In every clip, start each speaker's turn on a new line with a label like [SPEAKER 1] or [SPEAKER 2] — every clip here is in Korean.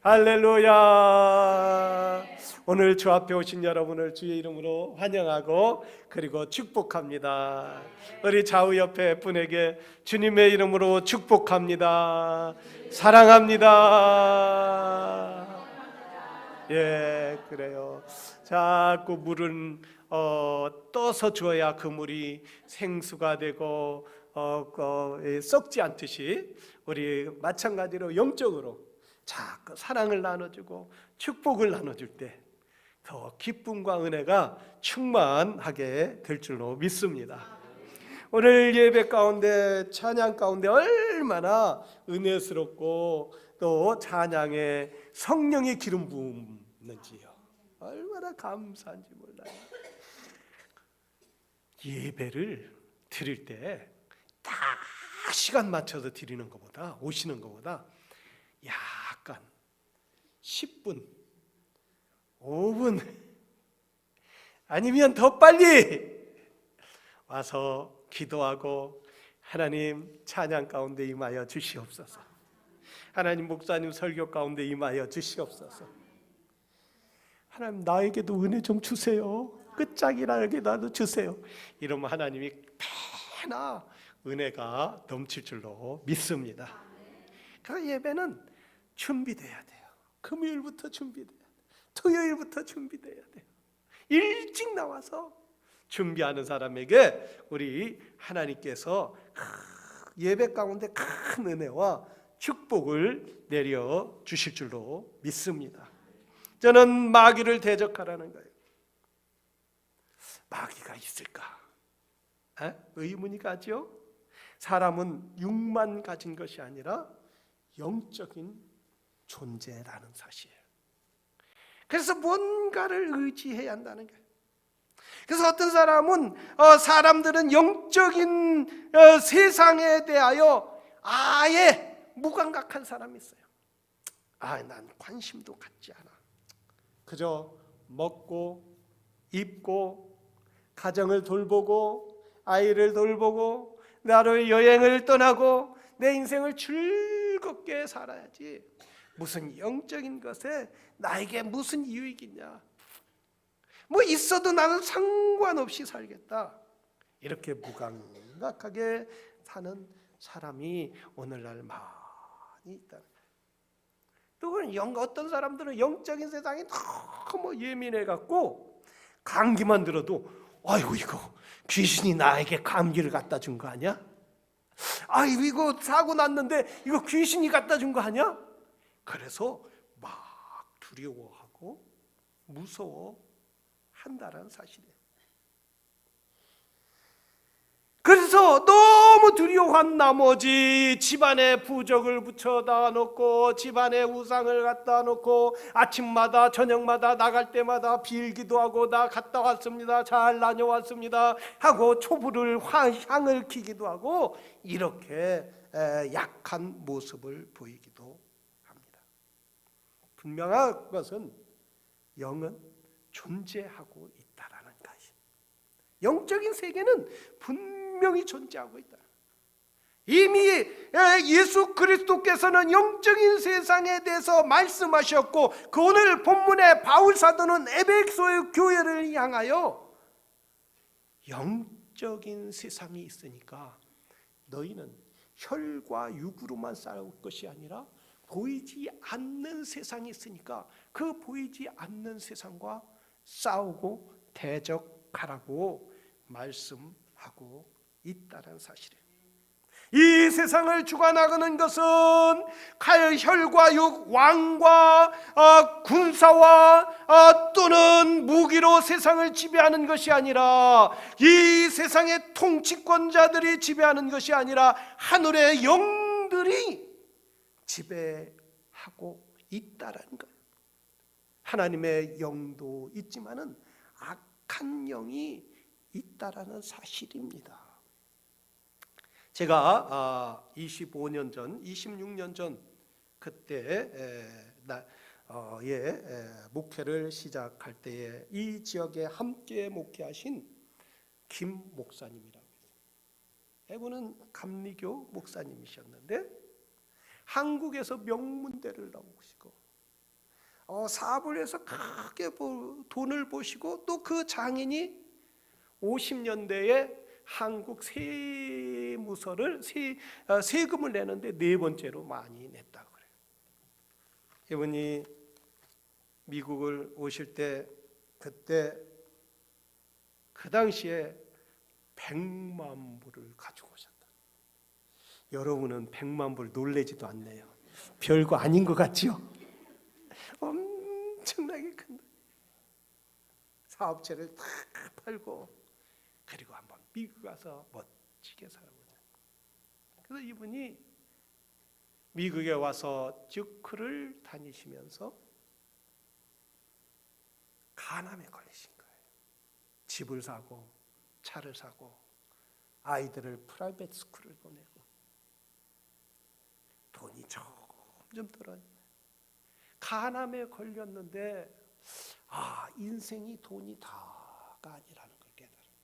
[SPEAKER 1] 할렐루야. 오늘 주 앞에 오신 여러분을 주의 이름으로 환영하고 그리고 축복합니다. 우리 좌우 옆에 분에게 주님의 이름으로 축복합니다. 사랑합니다. 예, 그래요. 자꾸 물은 떠서 주어야 그 물이 생수가 되고 썩지 않듯이 우리 마찬가지로 영적으로 자꾸 사랑을 나눠주고 축복을 나눠줄 때 더 기쁨과 은혜가 충만하게 될 줄로 믿습니다. 오늘 예배 가운데 찬양 가운데 얼마나 은혜스럽고 또 찬양에 성령의 기름 부음는지요. 얼마나 감사한지 몰라요. 예배를 드릴 때 다 시간 맞춰서 드리는 것보다 오시는 것보다 약간 10분, 5분 아니면 더 빨리 와서 기도하고 하나님 찬양 가운데 임하여 주시옵소서. 하나님 목사님 설교 가운데 임하여 주시옵소서. 하나님 나에게도 은혜 좀 주세요. 끝짝이라도 주세요. 이러면 하나님이 배나 은혜가 넘칠 줄로 믿습니다. 그 예배는 준비돼야 돼요. 금요일부터 준비돼야 돼요. 토요일부터 준비돼야 돼요. 일찍 나와서 준비하는 사람에게 우리 하나님께서 예배 가운데 큰 은혜와 축복을 내려 주실 줄로 믿습니다. 저는 마귀를 대적하라는 거예요. 마귀가 있을까? 의문이 가죠? 사람은 육만 가진 것이 아니라 영적인 존재라는 사실이에요. 그래서 뭔가를 의지해야 한다는 거예요. 그래서 어떤 사람은 사람들은 영적인 세상에 대하여 아예 무감각한 사람이 있어요. 난 관심도 갖지 않아. 그저 먹고 입고 가정을 돌보고 아이를 돌보고 나로 여행을 떠나고 내 인생을 즐겁게 살아야지 무슨 영적인 것에 나에게 무슨 이익이냐, 뭐 있어도 나는 상관없이 살겠다, 이렇게 무감각하게 사는 사람이 오늘날 많이 있다. 또 어떤 사람들은 영적인 세상이 너무 예민해갖고 감기만 들어도 아이고 이거 귀신이 나에게 감기를 갖다 준 거 아니야? 아이고 이거 사고 났는데 이거 귀신이 갖다 준 거 아니야? 그래서 막 두려워하고 무서워한다는 사실이에요. 그래서 너무 두려워한 나머지 집안에 부적을 붙여다 놓고 집안에 우상을 갖다 놓고 아침마다 저녁마다 나갈 때마다 빌기도 하고 나 갔다 왔습니다, 잘 다녀왔습니다 하고 촛불을 향을 켜기도 하고 이렇게 약한 모습을 보이기도 합니다. 분명한 것은 영은 존재하고 있다라는 것이, 영적인 세계는 분명히 존재하고 있다. 이미 예수 그리스도께서는 영적인 세상에 대해서 말씀하셨고, 그 오늘 본문의 바울 사도는 에베소의 교회를 향하여 영적인 세상이 있으니까 너희는 혈과 육으로만 싸울 것이 아니라 보이지 않는 세상이 있으니까 그 보이지 않는 세상과 싸우고 대적하라고 말씀하고 있다는 사실이에요. 이 세상을 주관하는 것은 혈과 육, 왕과 군사와 또는 무기로 세상을 지배하는 것이 아니라, 이 세상의 통치권자들이 지배하는 것이 아니라 하늘의 영들이 지배하고 있다라는 거예요. 하나님의 영도 있지만은 악한 영이 있다라는 사실입니다. 제가 25년 전, 26년 전 그때 목회를 시작할 때에 이 지역에 함께 목회하신 김 목사님이라고 있어요. 이분은 감리교 목사님이셨는데 한국에서 명문대를 나오시고 사업을 해서 크게 돈을 버시고 또 그 장인이 50년대에 한국 세무서를 세금을 내는데 네 번째로 많이 냈다고 그래요. 이분이 미국을 오실 때 그때 그 당시에 100만 불을 가지고 오셨다. 여러분은 100만 불 놀래지도 않네요. 별거 아닌 것 같지요? 엄청나게 큰 사업체를 다 팔고 그리고 한번 미국 가서 멋지게 살아보자. 그래서 이분이 미국에 와서 주크를 다니시면서 간암에 걸리신 거예요. 집을 사고 차를 사고 아이들을 프라이빗 스쿨을 보내고 돈이 점점 떨어져요. 간암에 걸렸는데 인생이 돈이 다가 아니라는 걸 깨달아요.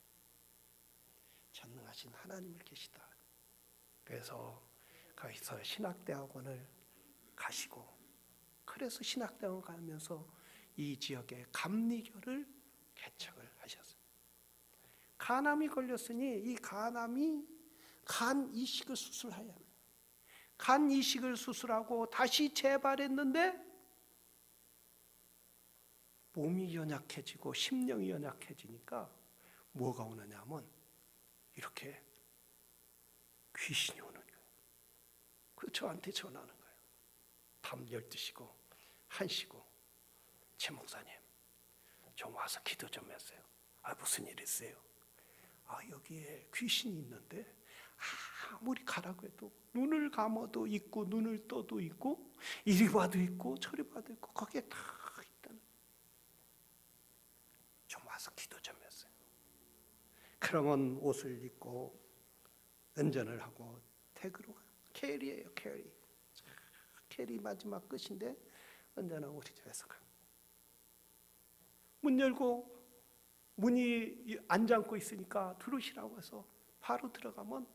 [SPEAKER 1] 전능하신 하나님을 계시다. 그래서 거기서 신학대학원을 가시고 그래서 신학대학원 가면서 이 지역의 감리교를 개척을 하셨어요. 간암이 걸렸으니 이 간암이 간 이식을 수술해야 해요. 간 이식을 수술하고 다시 재발했는데 몸이 연약해지고 심령이 연약해지니까 뭐가 오느냐 하면 이렇게 귀신이 오는 거예요. 그래서 저한테 전화하는 거예요. 밤 12시고 1시고 최 목사님 좀 와서 기도 좀 했어요. 무슨 일 있어요? 여기에 귀신이 있는데 아무리 가라고 해도 눈을 감아도 있고 눈을 떠도 있고 이리 봐도 있고 저리 봐도 있고 거기에 다 있다는. 좀 와서 기도 좀 했어요. 그러면 옷을 입고 운전을 하고 태그로 가요. 캐리예요. 캐리 마지막 끝인데 운전하고 우리 집에서 가요. 문 열고 문이 안 잠고 있으니까 들어오시라고 해서 바로 들어가면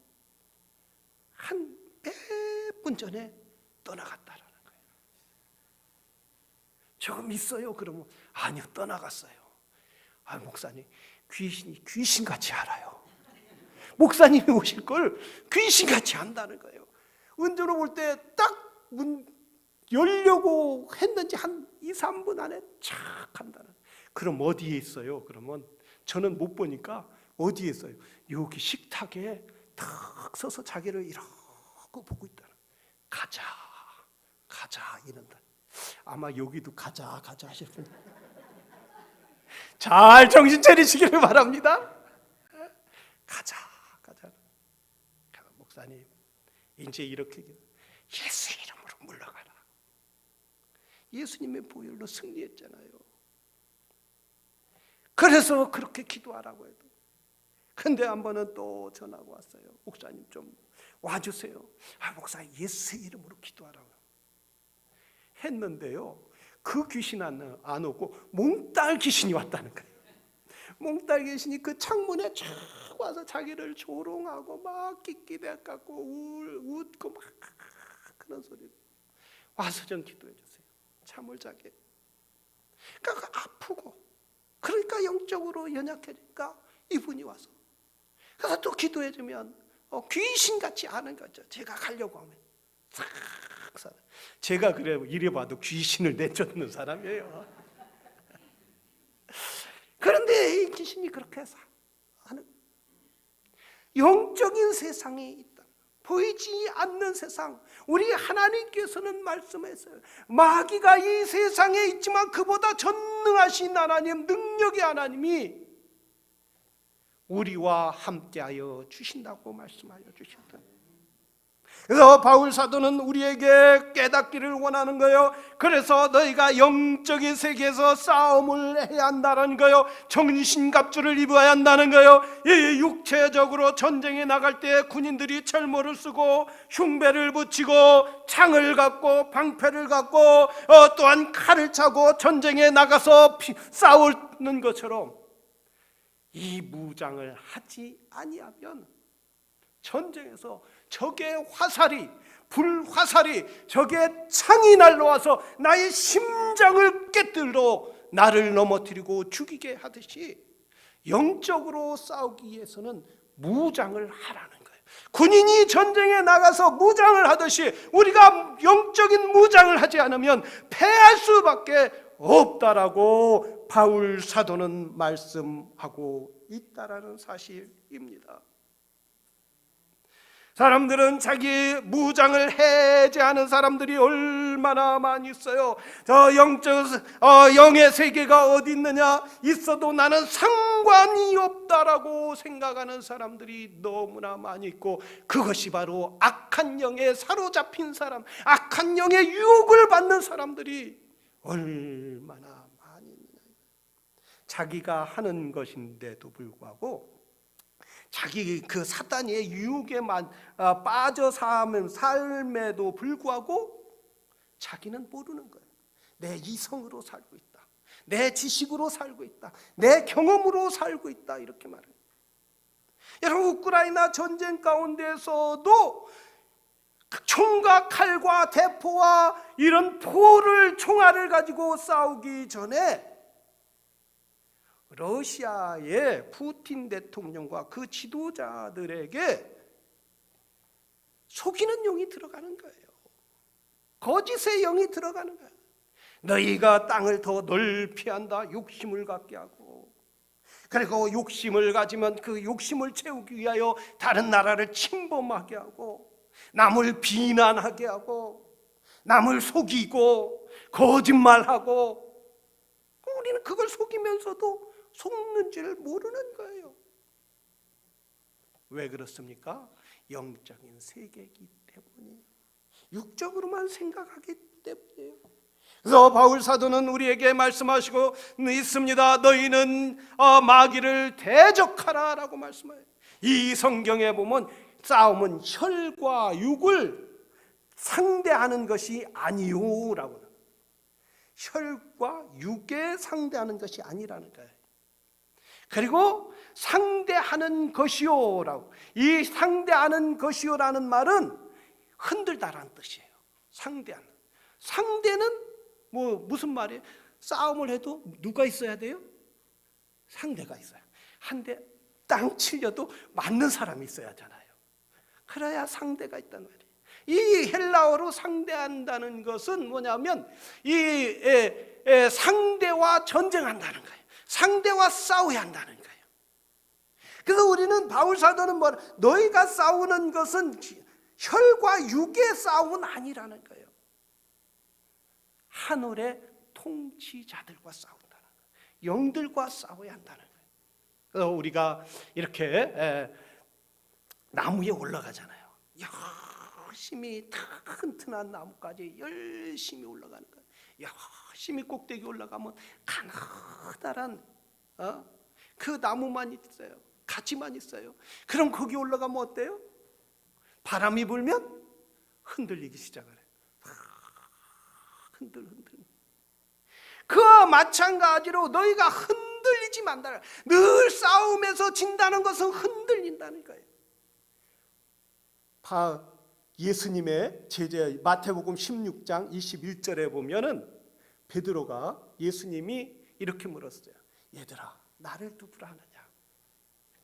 [SPEAKER 1] 한 몇 분 전에 떠나갔다라는 거예요. 조금 있어요. 그러면 아니요, 떠나갔어요. 목사님, 귀신이 귀신같이 알아요. 목사님이 오실 걸 귀신같이 안다는 거예요. 운전을 볼 때 딱 문 열려고 했는지 한 2, 3분 안에 착 한다는. 그럼 어디에 있어요? 그러면 저는 못 보니까 어디에 있어요? 여기 식탁에 탁 서서 자기를 이러고 보고 있다는. 가자 이런다. 아마 여기도 가자 하실 분. 잘 정신 차리시기를 바랍니다. 가자. 목사님, 이제 이렇게 예수 이름으로 물러가라. 예수님의 보혈로 승리했잖아요. 그래서 그렇게 기도하라고 해도. 근데 한 번은 또 전화가 왔어요. 목사님 좀 와주세요. 목사님 예수 이름으로 기도하라고 했는데요. 그 귀신 안 오고 몽땅 귀신이 왔다는 거예요. 몽땅 귀신이 그 창문에 쫙 와서 자기를 조롱하고 막 끽끽대갖고 웃고 막 그런 소리를 와서 좀 기도해 주세요. 잠을 자게. 그러니까 아프고 그러니까 영적으로 연약해지니까 이분이 와서 그래서 또 기도해 주면 귀신같이 아는 거죠. 제가 가려고 하면 싹 살아. 제가 그래 이래 봐도 귀신을 내쫓는 사람이에요. 그런데 이 귀신이 그렇게 하는 영적인 세상에 있다. 보이지 않는 세상. 우리 하나님께서는 말씀했어요. 마귀가 이 세상에 있지만 그보다 전능하신 하나님, 능력의 하나님이 우리와 함께하여 주신다고 말씀하여 주셨다. 그래서 바울 사도는 우리에게 깨닫기를 원하는 거예요. 그래서 너희가 영적인 세계에서 싸움을 해야 한다는 거예요. 정신갑주를 입어야 한다는 거예요. 이 육체적으로 전쟁에 나갈 때 군인들이 철모를 쓰고 흉배를 붙이고 창을 갖고 방패를 갖고 또한 칼을 차고 전쟁에 나가서 싸우는 것처럼 이 무장을 하지 아니하면 전쟁에서 적의 화살이 불화살이, 적의 창이 날라와서 나의 심장을 깨뜨려 나를 넘어뜨리고 죽이게 하듯이 영적으로 싸우기 위해서는 무장을 하라는 거예요. 군인이 전쟁에 나가서 무장을 하듯이 우리가 영적인 무장을 하지 않으면 패할 수밖에 없다라고 바울 사도는 말씀하고 있다라는 사실입니다. 사람들은 자기 무장을 해제하는 사람들이 얼마나 많이 있어요. 저 영의 세계가 어디 있느냐, 있어도 나는 상관이 없다라고 생각하는 사람들이 너무나 많이 있고, 그것이 바로 악한 영에 사로잡힌 사람, 악한 영의 유혹을 받는 사람들이 얼마나 많이 있느냐. 자기가 하는 것인데도 불구하고 자기 그 사단의 유혹에만 빠져 사는 삶에도 불구하고 자기는 모르는 거예요. 내 이성으로 살고 있다, 내 지식으로 살고 있다, 내 경험으로 살고 있다, 이렇게 말해요. 여러분, 우크라이나 전쟁 가운데서도 총과 칼과 대포와 이런 총알을 가지고 싸우기 전에 러시아의 푸틴 대통령과 그 지도자들에게 속이는 영이 들어가는 거예요. 거짓의 영이 들어가는 거예요. 너희가 땅을 더 넓히 한다, 욕심을 갖게 하고, 그리고 욕심을 가지면 그 욕심을 채우기 위하여 다른 나라를 침범하게 하고, 남을 비난하게 하고, 남을 속이고 거짓말하고, 우리는 그걸 속이면서도 속는 줄 모르는 거예요. 왜 그렇습니까? 영적인 세계이기 때문이에요. 육적으로만 생각하기 때문이에요. 그래서 바울 사도는 우리에게 말씀하시고 있습니다. 너희는 마귀를 대적하라 라고 말씀해요. 이 성경에 보면 싸움은 혈과 육을 상대하는 것이 아니요 라고, 혈과 육에 상대하는 것이 아니라는 거예요. 그리고 상대하는 것이요라고, 이 상대하는 것이요라는 말은 흔들다라는 뜻이에요. 상대는 무슨 말이에요? 싸움을 해도 누가 있어야 돼요? 상대가 있어요. 한 대 땅 칠려도 맞는 사람이 있어야 하잖아요. 그래야 상대가 있단 말이에요. 이 헬라어로 상대한다는 것은 뭐냐면 상대와 전쟁한다는 거예요. 상대와 싸워야 한다는 거예요. 그래서 우리는 바울 사도는 너희가 싸우는 것은 혈과 육의 싸움은 아니라는 거예요. 하늘의 통치자들과 싸운다는 거예요. 영들과 싸워야 한다는 거예요. 그래서 우리가 이렇게 나무에 올라가잖아요. 열심히 튼튼한 나무까지 열심히 올라가는 거예요. 열심히 꼭대기 올라가면 가느다란 그 나무만 있어요. 가지만 있어요. 그럼 거기 올라가면 어때요? 바람이 불면 흔들리기 시작해요. 흔들. 그와 마찬가지로 너희가 흔들리지 말라. 늘 싸움에서 진다는 것은 흔들린다는 거예요. 예수님의 제자 마태복음 16장 21절에 보면은 베드로가 예수님이 이렇게 물었어요. 얘들아, 나를 누구라 하느냐?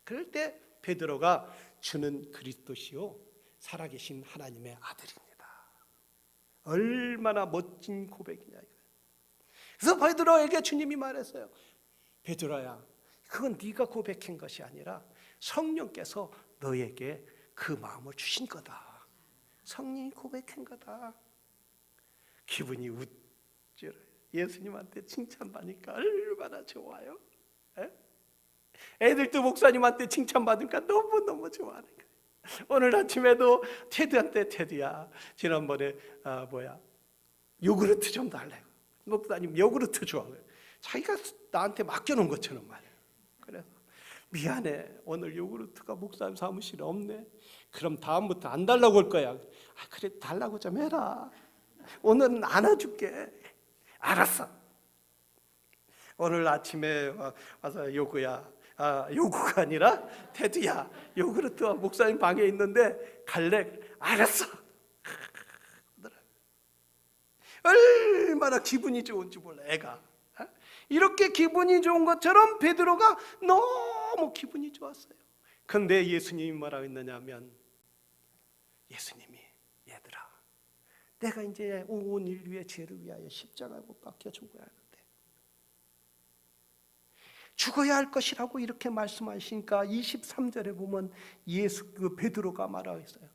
[SPEAKER 1] 그럴 때 베드로가 주는 그리스도시요 살아계신 하나님의 아들입니다. 얼마나 멋진 고백이냐. 그래서 베드로에게 주님이 말했어요. 베드로야, 그건 네가 고백한 것이 아니라 성령께서 너에게 그 마음을 주신 거다. 성령이 고백한 거다. 기분이 우쭐해요. 예수님한테 칭찬받으니까 얼마나 좋아요. 애들도 목사님한테 칭찬받으니까 너무너무 좋아하는 거예요. 오늘 아침에도 테드한테, 테드야, 지난번에 요구르트 좀 달래고, 목사님 요구르트 좋아해요. 자기가 나한테 맡겨놓은 것처럼 말이에요. 그래서 미안해, 오늘 요구르트가 목사님 사무실에 없네. 그럼 다음부터 안 달라고 할 거야. 그래, 달라고 좀 해라. 오늘은 안아줄게. 알았어. 오늘 아침에 와서 요구야, 요구가 아니라 테드야, 요구르트가 목사님 방에 있는데 갈래? 알았어. 얼마나 기분이 좋은지 몰라. 애가 이렇게 기분이 좋은 것처럼 베드로가 너무 기분이 좋았어요. 그런데 예수님이 뭐라고 했느냐 하면, 예수님이 얘들아, 내가 이제 온 인류의 죄를 위하여 십자가에 못 박혀 죽어야 하는데 죽어야 할 것이라고 이렇게 말씀하시니까 23절에 보면 베드로가 말하고 있어요.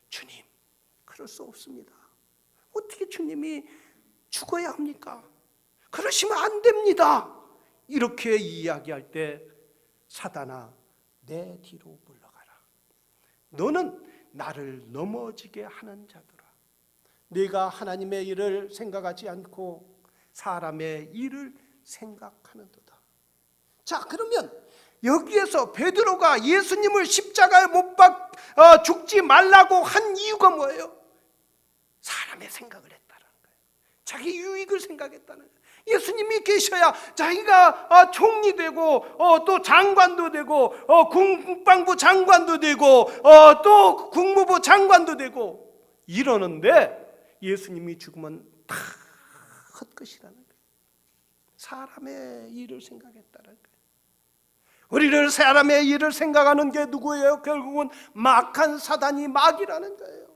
[SPEAKER 1] 주님, 그럴 수 없습니다. 어떻게 주님이 죽어야 합니까? 그러시면 안 됩니다. 이렇게 이야기할 때, 사단아, 내 뒤로 물러가라. 너는 나를 넘어지게 하는 자들아. 네가 하나님의 일을 생각하지 않고 사람의 일을 생각하는도다. 자, 그러면 여기에서 베드로가 예수님을 십자가에 못 죽지 말라고 한 이유가 뭐예요? 사람의 생각을 했다는 거예요. 자기 유익을 생각했다는 거예요. 예수님이 계셔야 자기가 총리 되고 또 장관도 되고 국방부 장관도 되고 또 국무부 장관도 되고 이러는데, 예수님이 죽으면 다 헛것이라는 거예요. 사람의 일을 생각했다는 거예요. 우리를 사람의 일을 생각하는 게 누구예요? 결국은 막한 사단이, 마귀라는 거예요.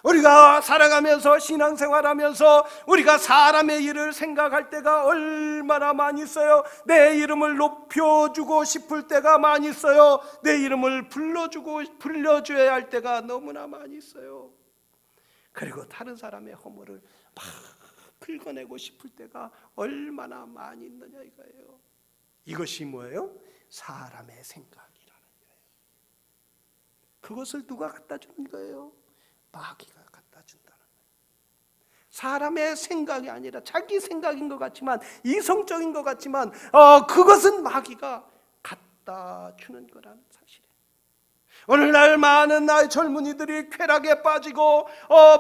[SPEAKER 1] 우리가 살아가면서, 신앙생활하면서 우리가 사람의 일을 생각할 때가 얼마나 많이 있어요. 내 이름을 높여주고 싶을 때가 많이 있어요. 내 이름을 불러줘야 할 때가 너무나 많이 있어요. 그리고 다른 사람의 허물을 막 긁어내고 싶을 때가 얼마나 많이 있느냐 이거예요. 이것이 뭐예요? 사람의 생각이라는 거예요. 그것을 누가 갖다 주는 거예요? 마귀가 갖다 준다는 거예요. 사람의 생각이 아니라 자기 생각인 것 같지만, 이성적인 것 같지만 그것은 마귀가 갖다 주는 거라는 사실이에요. 오늘날 많은 나의 젊은이들이 쾌락에 빠지고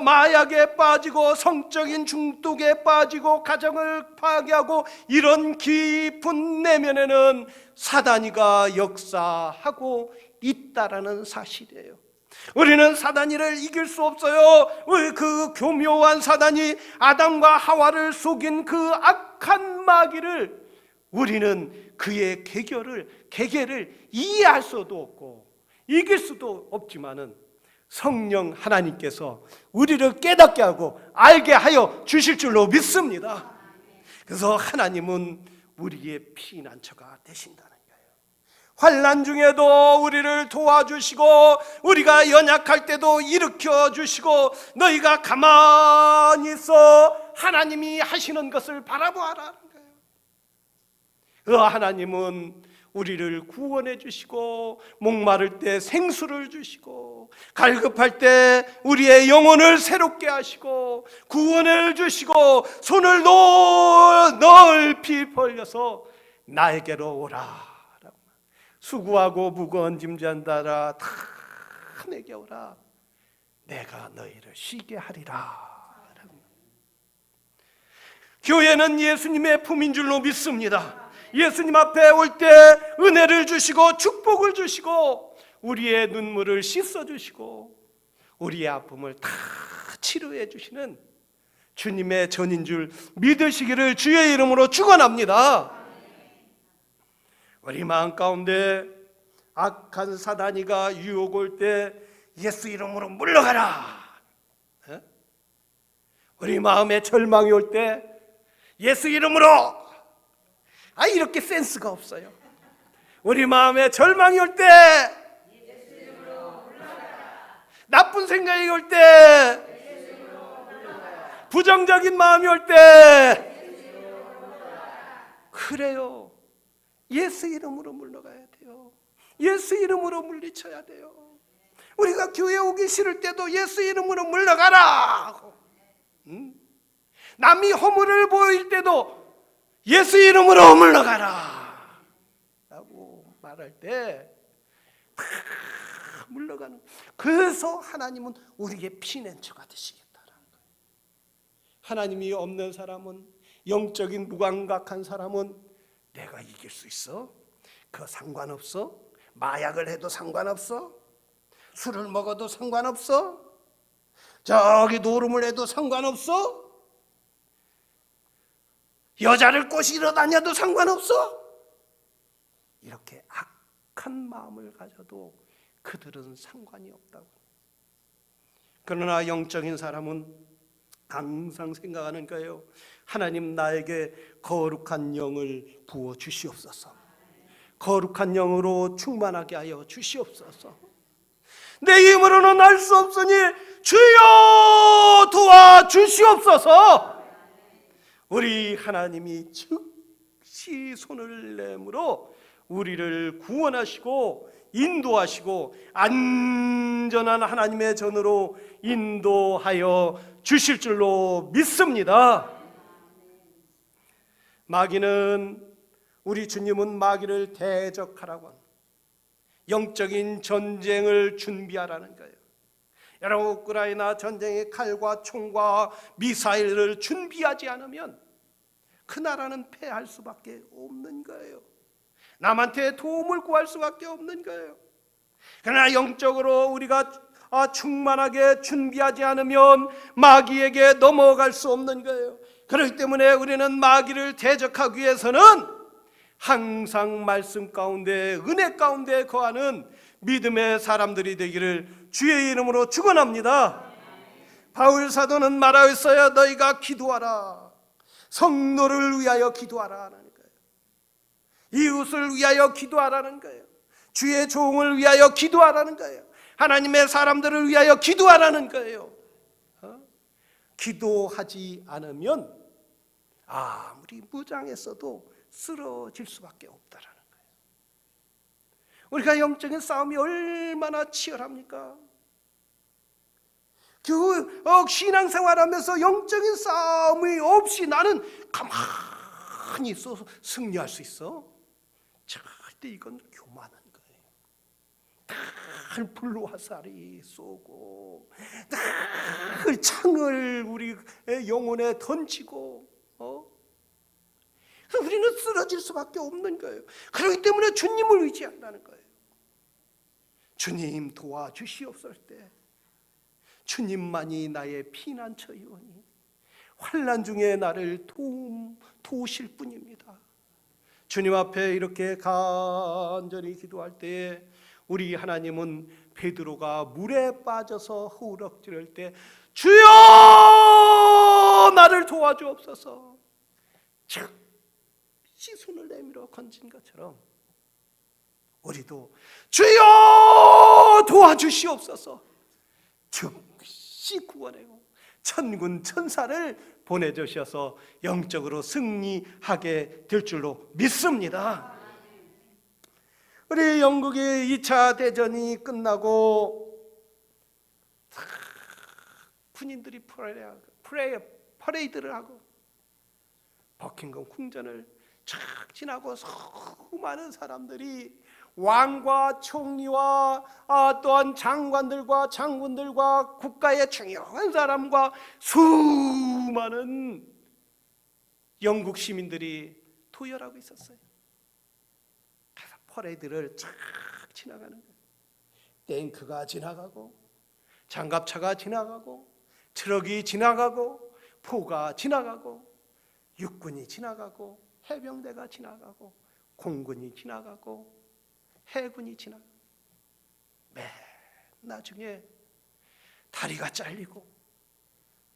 [SPEAKER 1] 마약에 빠지고 성적인 중독에 빠지고 가정을 파괴하고, 이런 깊은 내면에는 사단이가 역사하고 있다라는 사실이에요. 우리는 사단이를 이길 수 없어요. 그 교묘한 사단이 아담과 하와를 속인 그 악한 마귀를 우리는 그의 계계를 이해할 수도 없고 이길 수도 없지만은, 성령 하나님께서 우리를 깨닫게 하고 알게 하여 주실 줄로 믿습니다. 그래서 하나님은 우리의 피난처가 되신다는 거예요. 환난 중에도 우리를 도와주시고, 우리가 연약할 때도 일으켜 주시고, 너희가 가만히 있어 하나님이 하시는 것을 바라보아라는 거예요. 그 하나님은 우리를 구원해 주시고, 목마를 때 생수를 주시고, 갈급할 때 우리의 영혼을 새롭게 하시고, 구원을 주시고, 손을 넓히 벌려서 나에게로 오라, 수고하고 무거운 짐진 자라 다 내게 오라, 내가 너희를 쉬게 하리라. 교회는 예수님의 품인 줄로 믿습니다. 예수님 앞에 올 때 은혜를 주시고 축복을 주시고 우리의 눈물을 씻어주시고 우리의 아픔을 다 치료해 주시는 주님의 전인 줄 믿으시기를 주의 이름으로 축원합니다. 우리 마음 가운데 악한 사단이가 유혹 올 때 예수 이름으로 물러가라. 우리 마음에 절망이 올 때 예수 이름으로, 이렇게 센스가 없어요. 우리 마음에 절망이 올 때, 나쁜 생각이 올 때, 부정적인 마음이 올 때, 그래요. 예수 이름으로 물러가야 돼요. 예수 이름으로 물리쳐야 돼요. 우리가 교회 오기 싫을 때도 예수 이름으로 물러가라. 남이 허물을 보일 때도 예수 이름으로 물러가라 라고 말할 때 물러가는. 그래서 하나님은 우리의 피난처가 되시겠다라는 거예요. 하나님이 없는 사람은, 영적인 무감각한 사람은 내가 이길 수 있어? 그거 상관없어? 마약을 해도 상관없어? 술을 먹어도 상관없어? 저기 노름을 해도 상관없어? 여자를 꼬시러 다녀도 상관없어. 이렇게 악한 마음을 가져도 그들은 상관이 없다고. 그러나 영적인 사람은 항상 생각하는 거예요. 하나님, 나에게 거룩한 영을 부어 주시옵소서. 거룩한 영으로 충만하게 하여 주시옵소서. 내 힘으로는 할 수 없으니 주여 도와 주시옵소서. 우리 하나님이 즉시 손을 내밀어 우리를 구원하시고 인도하시고 안전한 하나님의 전으로 인도하여 주실 줄로 믿습니다. 마귀는, 우리 주님은 마귀를 대적하라고 합니다. 영적인 전쟁을 준비하라는 거예요. 여러분, 우크라이나 전쟁의 칼과 총과 미사일을 준비하지 않으면 그 나라는 패할 수밖에 없는 거예요. 남한테 도움을 구할 수밖에 없는 거예요. 그러나 영적으로 우리가 충만하게 준비하지 않으면 마귀에게 넘어갈 수 없는 거예요. 그렇기 때문에 우리는 마귀를 대적하기 위해서는 항상 말씀 가운데, 은혜 가운데 거하는 믿음의 사람들이 되기를 주의 이름으로 축원합니다. 바울 사도는 말하였어요. 너희가 기도하라. 성도를 위하여 기도하라 하는 거예요. 이웃을 위하여 기도하라는 거예요. 주의 종을 위하여 기도하라는 거예요. 하나님의 사람들을 위하여 기도하라는 거예요. 기도하지 않으면 아무리 무장했어도 쓰러질 수밖에 없다라는 거예요. 우리가 영적인 싸움이 얼마나 치열합니까? 신앙생활하면서 영적인 싸움이 없이 나는 가만히 있어서 승리할 수 있어? 절대 이건 교만한 거예요. 늘 불화살이 쏘고 늘 창을 우리 영혼에 던지고 우리는 쓰러질 수밖에 없는 거예요. 그렇기 때문에 주님을 의지한다는 거예요. 주님 도와주시옵소서 때 주님만이 나의 피난처이오니 환난 중에 나를 도우실 뿐입니다. 주님 앞에 이렇게 간절히 기도할 때에 우리 하나님은 베드로가 물에 빠져서 허우럭지를 때 주여 나를 도와주옵소서 즉시 손을 내밀어 건진 것처럼 우리도 주여 도와주시옵소서 즉시 구원하고 천군 천사를 보내주셔서 영적으로 승리하게 될 줄로 믿습니다. 우리 영국의 2차 대전이 끝나고 군인들이 퍼레이드를 하고 버킹엄 궁전을 쫙 지나고 수많은 사람들이 왕과 총리와 또한 장관들과 장군들과 국가의 중요한 사람과 수많은 영국 시민들이 도열하고 있었어요. 그래서 퍼레이드를 쫙 지나가는 거예요. 탱크가 지나가고 장갑차가 지나가고 트럭이 지나가고 포가 지나가고 육군이 지나가고 해병대가 지나가고 공군이 지나가고 해군이 지나가고 맨 나중에 다리가 잘리고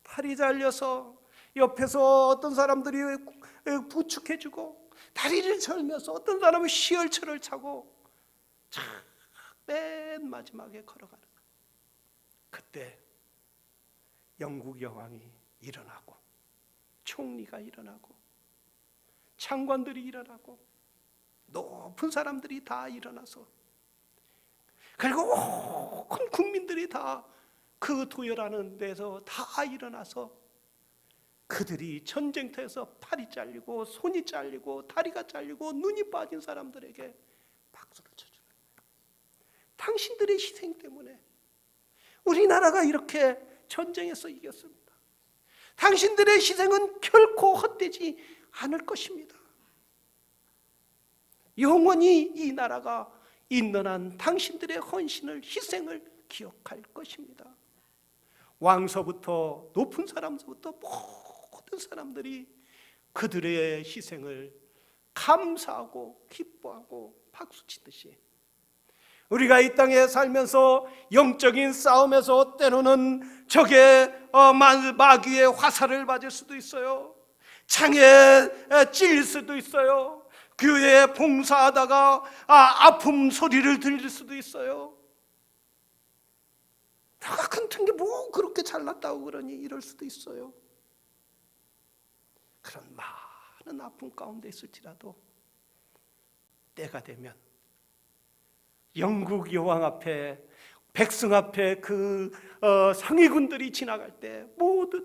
[SPEAKER 1] 팔이 잘려서 옆에서 어떤 사람들이 부축해주고 다리를 절면서 어떤 사람은 시열철을 차고 맨 마지막에 걸어가는 거예요. 그때 영국 여왕이 일어나고 총리가 일어나고 장관들이 일어나고 높은 사람들이 다 일어나서 그리고 온 국민들이 다 그 도열하는 데서 다 일어나서 그들이 전쟁터에서 팔이 잘리고 손이 잘리고 다리가 잘리고 눈이 빠진 사람들에게 박수를 쳐주는 거예요. 당신들의 희생 때문에 우리나라가 이렇게 전쟁에서 이겼습니다. 당신들의 희생은 결코 헛되지 않을 것입니다. 영원히 이 나라가 있는 한 당신들의 헌신을, 희생을 기억할 것입니다. 왕서부터 높은 사람서부터 모든 사람들이 그들의 희생을 감사하고 기뻐하고 박수치듯이 우리가 이 땅에 살면서 영적인 싸움에서 때로는 적의 마귀의 화살을 맞을 수도 있어요. 창에 찔릴 수도 있어요. 교회에 봉사하다가 아픔 소리를 들릴 수도 있어요. 내가 같은 게 뭐 그렇게 잘났다고 그러니 이럴 수도 있어요. 그런 많은 아픔 가운데 있을지라도 때가 되면 영국 여왕 앞에 백성 앞에 그 상위군들이 지나갈 때 모두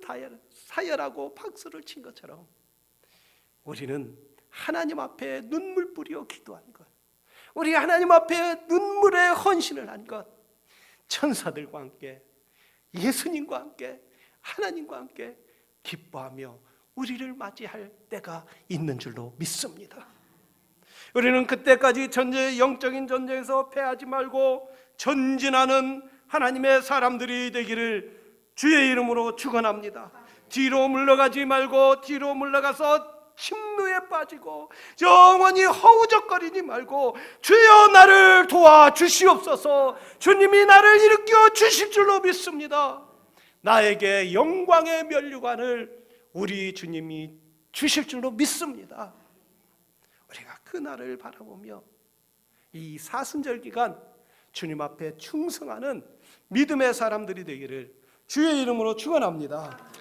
[SPEAKER 1] 사열하고 박수를 친 것처럼 우리는 하나님 앞에 눈물 뿌려 기도한 것, 우리 하나님 앞에 눈물의 헌신을 한 것, 천사들과 함께 예수님과 함께 하나님과 함께 기뻐하며 우리를 맞이할 때가 있는 줄로 믿습니다. 우리는 그때까지 영적인 전쟁에서 패하지 말고 전진하는 하나님의 사람들이 되기를 주의 이름으로 축원합니다. 뒤로 물러가지 말고 뒤로 물러가서 침노에 빠지고 영원히 허우적거리지 말고 주여 나를 도와주시옵소서, 주님이 나를 일으켜 주실 줄로 믿습니다. 나에게 영광의 면류관을 우리 주님이 주실 줄로 믿습니다. 우리가 그날을 바라보며 이 사순절 기간 주님 앞에 충성하는 믿음의 사람들이 되기를 주의 이름으로 축원합니다.